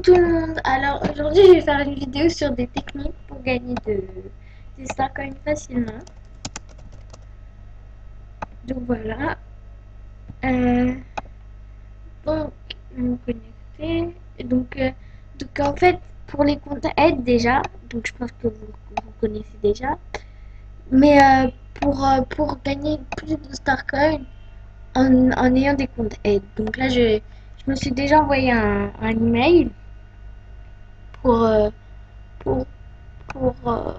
tout le monde, alors aujourd'hui je vais faire une vidéo sur des techniques pour gagner des Starcoins facilement. Donc voilà. Euh, donc vous connectez. Donc en fait pour les comptes aide déjà, donc je pense que vous connaissez déjà. Mais pour gagner plus de Starcoins en ayant des comptes aide. Donc là je me suis déjà envoyé un email pour euh, pour pour euh,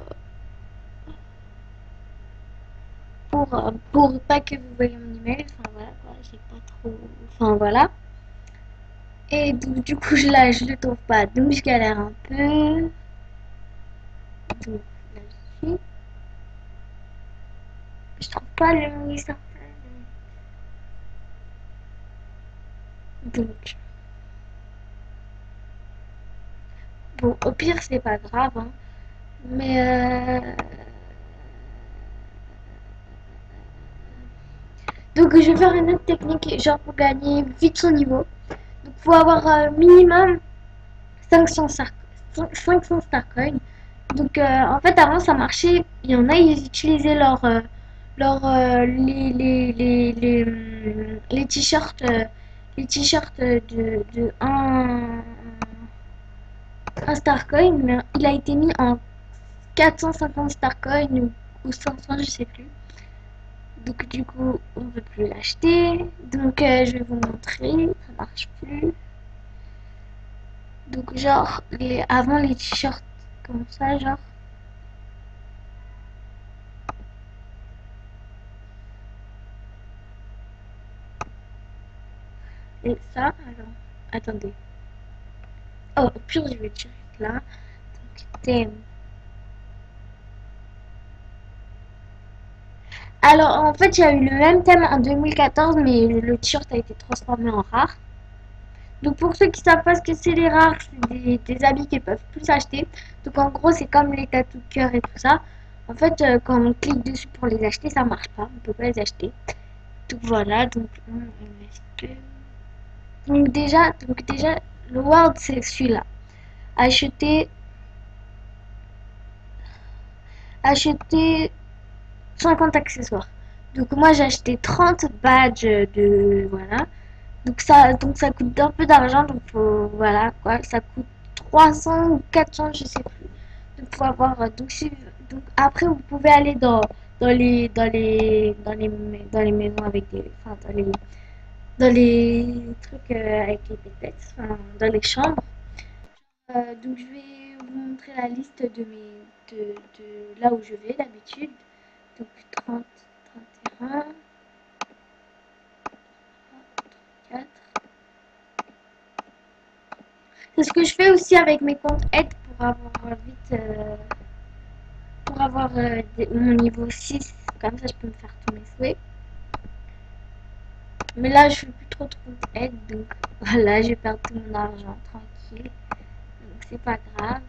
pour pas que vous voyez mon email, enfin voilà quoi, j'ai pas trop, enfin voilà. Et donc du coup je le trouve pas, donc je galère un peu. Donc là je trouve pas le mot certain. Donc bon, au pire c'est pas grave, hein, mais donc je vais faire une autre technique, genre pour gagner vite son niveau. Donc faut avoir minimum 500 Star Coins. Donc en fait avant ça marchait, il y en a ils utilisaient les t-shirts de un Starcoin, mais il a été mis en 450 Starcoins ou 500 je sais plus. Donc du coup on peut plus l'acheter. Donc je vais vous montrer, ça marche plus. Donc genre avant les t-shirts comme ça genre. Et ça, alors, attendez. Oh, au pire, je vais direct là. Donc, thème. Alors, en fait, il y a eu le même thème en 2014, mais le t-shirt a été transformé en rare. Donc, pour ceux qui savent pas ce que c'est les rares, c'est des habits qu'ils peuvent plus acheter. Donc, en gros, c'est comme les tatous de cœur et tout ça. En fait, quand on clique dessus pour les acheter, ça marche pas. On peut pas les acheter. Donc, voilà. Donc, est-ce que... donc déjà, le World, c'est celui-là. Acheter, acheter 50 accessoires. Donc moi j'ai acheté 30 badges de voilà. Donc ça coûte un peu d'argent donc voilà quoi, ça coûte 300 ou 400 je sais plus. Donc faut avoir donc après vous pouvez aller dans les maisons avec des enfin dans les trucs avec les pépettes, enfin, dans les chambres. Donc je vais vous montrer la liste de là où je vais d'habitude. Donc 30, 31, 4. C'est ce que je fais aussi avec mes comptes aide pour avoir vite pour avoir mon niveau 6. Comme ça je peux me faire tous mes souhaits. Mais là je fais plus trop de comptes aide donc voilà, je perds tout mon argent tranquille. Donc c'est pas grave.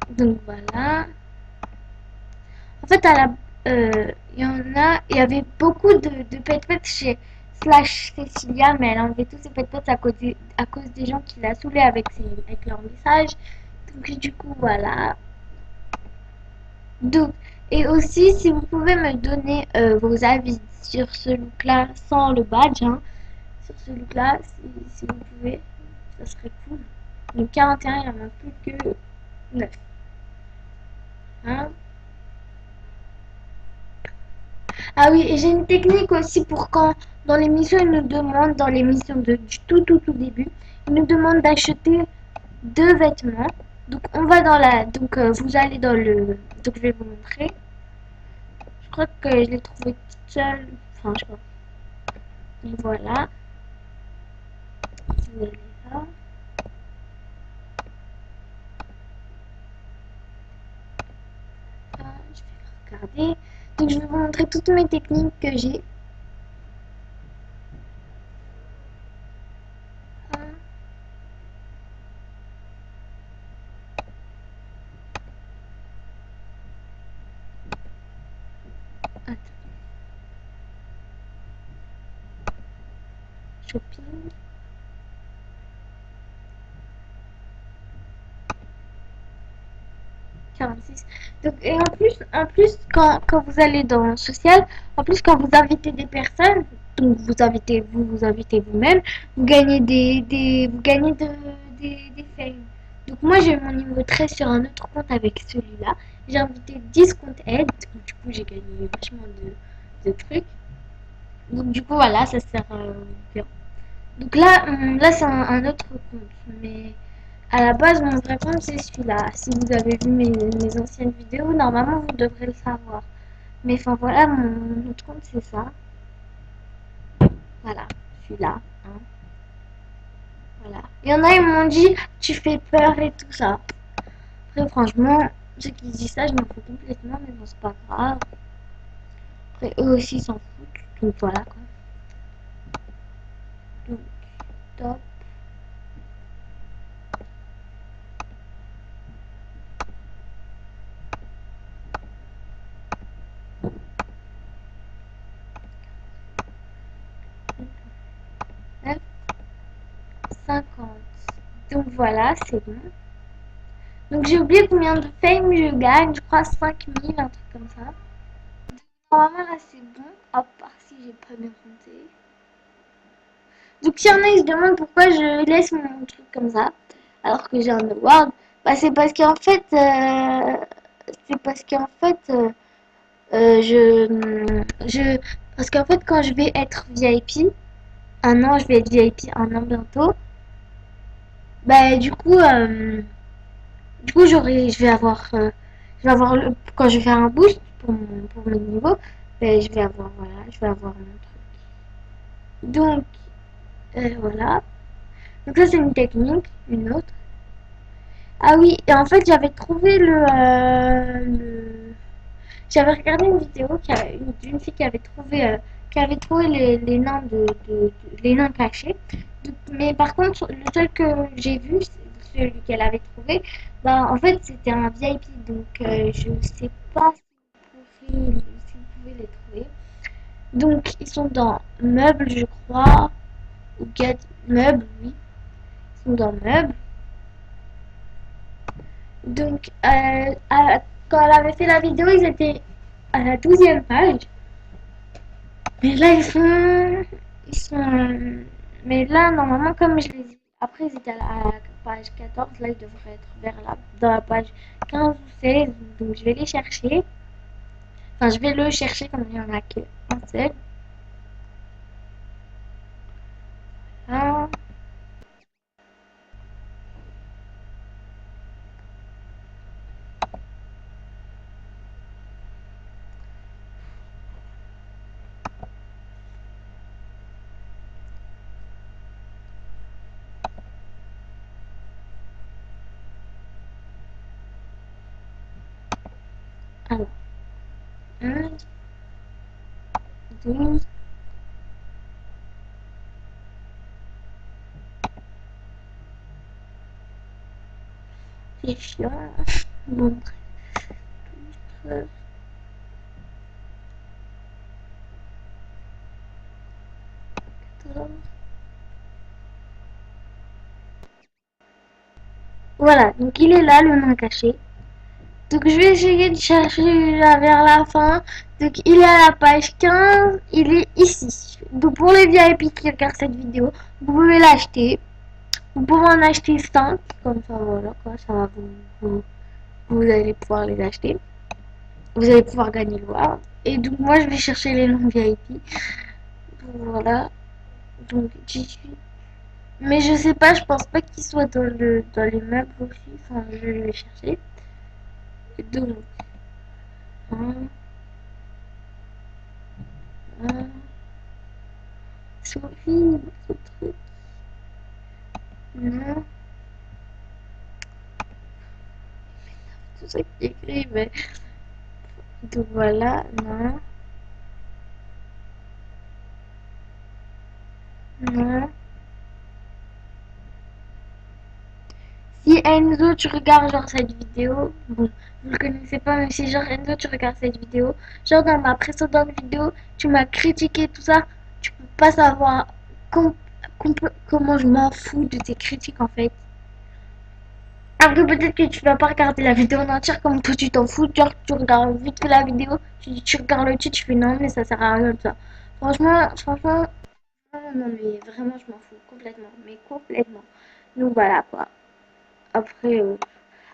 Donc voilà. En fait, il y avait beaucoup de pet chez Slash Cecilia, mais elle a enlevé tous ses pet à cause des gens qui la saoulaient avec leurs messages. Donc, du coup, voilà. Donc, et aussi, si vous pouvez me donner vos avis sur ce look-là, sans le badge, hein, sur ce look-là, si vous pouvez, ça serait cool. Donc, 41, il n'y en a plus que 9. Hein. Ah oui, et j'ai une technique aussi pour quand dans l'émission ils nous demandent, dans l'émission du tout début, ils nous demandent d'acheter deux vêtements. Donc on va dans la, donc vous allez dans le, donc je vais vous montrer. Je crois que je l'ai trouvé toute seule, enfin je sais pas. Et voilà, vous allez là. Ah, je vais regarder. Donc je vais vous montrer toutes mes techniques que j'ai. Ah, attends. shopping. Six. Donc, et en plus quand vous allez dans social, en plus quand vous invitez des personnes, donc vous invitez vous-même, vous gagnez vous gagnez des fame. Donc moi j'ai mon niveau 13 sur un autre compte avec celui-là. J'ai invité 10 comptes aide, donc du coup j'ai gagné vachement de trucs. Donc du coup voilà, ça sert bien. Donc là c'est un autre compte, mais à la base, mon vrai compte, c'est celui-là. Si vous avez vu mes anciennes vidéos, normalement, vous devrez le savoir. Mais enfin, voilà, mon autre compte, c'est ça. Voilà, celui-là. Hein. Voilà. Il y en a, ils m'ont dit, tu fais peur et tout ça. Après, franchement, ceux qui disent ça, je m'en fous complètement, mais bon, c'est pas grave. Après, eux aussi s'en foutent. Donc voilà, quoi. Donc, top. Hop, 50. Donc voilà, c'est bon. Donc j'ai oublié combien de fame je gagne, je crois 5000, un truc comme ça. Normalement là c'est bon, à part si j'ai pas bien compté. Donc s'il y en a qui se demandent pourquoi je laisse mon truc comme ça, alors que j'ai un award, bah c'est parce qu'en fait parce qu'en fait quand je vais être VIP, un an je vais être VIP un an bientôt, bah du coup je vais avoir quand je vais faire un boost pour mon niveau, bah, je vais avoir mon truc. Donc voilà. Donc ça c'est une technique, une autre. Ah oui, et en fait j'avais trouvé j'avais regardé une vidéo d'une fille qui avait trouvé les nains les nains cachés. Mais par contre le seul que j'ai vu, celui qu'elle avait trouvé, bah en fait c'était un VIP, donc je sais pas si vous pouvez les trouver. Donc ils sont dans meubles je crois, ou get meubles, oui, ils sont dans meubles. Donc, quand elle avait fait la vidéo, ils étaient à la 12e page. Mais là, mais là, normalement, comme je les ai. Après, ils étaient à la page 14. Là, ils devraient être vers là, dans la page 15 ou 16. Donc, je vais les chercher. Enfin, je vais le chercher comme il n'y en a qu'un seul. Ah, alors, 11, 12. C'est chiant. Bon, 13, voilà, donc il est là, le nom caché. Donc je vais essayer de chercher là vers la fin. Donc il est à la page 15, il est ici. Donc pour les VIP qui regardent cette vidéo, vous pouvez l'acheter. Vous pouvez en acheter 5, comme ça voilà quoi, ça va vous allez pouvoir les acheter. Vous allez pouvoir gagner le voir. Et donc moi je vais chercher les noms VIP. Voilà. Donc 18. Mais je sais pas, je pense pas qu'ils soient dans les meubles aussi. Enfin je vais les chercher. Donc 1, 1. C'est horrible ce truc. Non, tout ça qui est écrit, mais. Donc voilà, non, non. Si Enzo, tu regardes genre cette vidéo, bon, vous le connaissez pas, mais si genre Enzo, tu regardes cette vidéo, genre dans ma précédente vidéo, tu m'as critiqué tout ça, tu peux pas savoir comment je m'en fous de tes critiques en fait. Après, peut-être que tu vas pas regarder la vidéo en entière comme toi tu t'en fous. Genre, tu regardes vite fait la vidéo, tu regardes le titre, tu fais non, mais ça sert à rien de ça. Franchement, non, non, mais vraiment, je m'en fous complètement. Mais complètement. Donc voilà quoi. Après,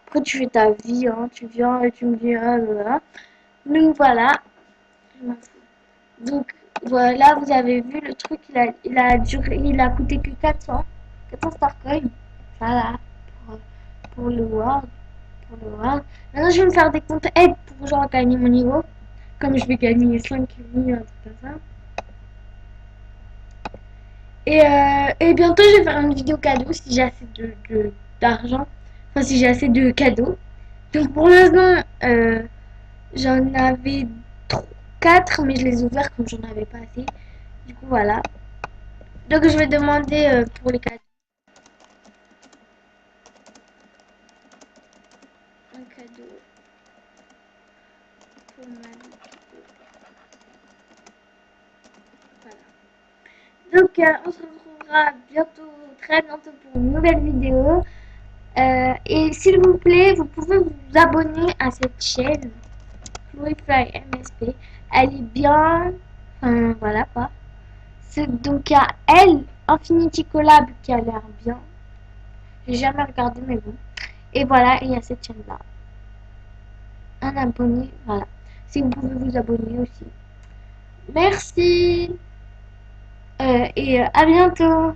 après tu fais ta vie, hein, tu viens et tu me dis, ah, voilà. Donc voilà, je m'en fous. Donc voilà, vous avez vu le truc, il a coûté que 400 Starcoin. Voilà, pour, pour le World. Pour le World. Maintenant, je vais me faire des comptes aides pour genre gagner mon niveau. Comme je vais gagner 5 000, un truc comme ça. Et bientôt, je vais faire une vidéo cadeau si j'ai assez d'argent. Enfin, si j'ai assez de cadeaux. Donc pour l'instant, j'en avais 4, mais je les ai ouverts comme j'en avais pas assez. Du coup, voilà. Donc je vais demander pour les cadeaux. Un cadeau pour ma Voilà. Donc on se retrouvera bientôt, très bientôt pour une nouvelle vidéo. Et s'il vous plaît, vous pouvez vous abonner à cette chaîne. Chloé Fly MSP. Elle est bien. Enfin, voilà quoi. Donc il y a elle, Infinity Collab, qui a l'air bien. J'ai jamais regardé, mais bon. Et voilà, et il y a cette chaîne-là. Un abonné, voilà. Si vous pouvez vous abonner aussi. Merci. Et à bientôt.